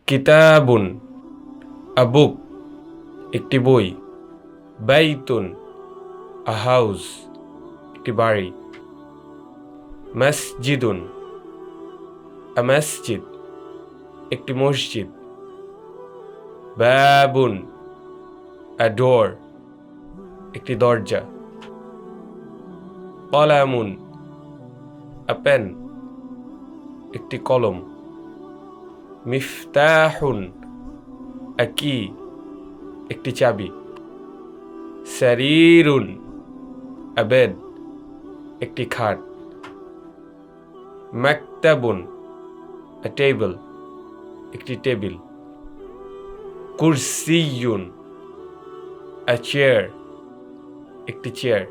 কিতাবুন আ বুক, একটি বই। Baitun a house, একটি বাড়ি। মসজিদুন আ মসজিদ, একটি মসজিদ। বাবুন আ ডোর, একটি দরজা। কলামুন আ পেন, একটি কলম। মিফতাহুন আ কি, একটি চাবি। সারিরুন আ বেড, একটি খাট। মাকতাবুন আ টেবিল, একটি টেবিল। কুরসিয়ুন আ চেয়ার, একটি চেয়ার।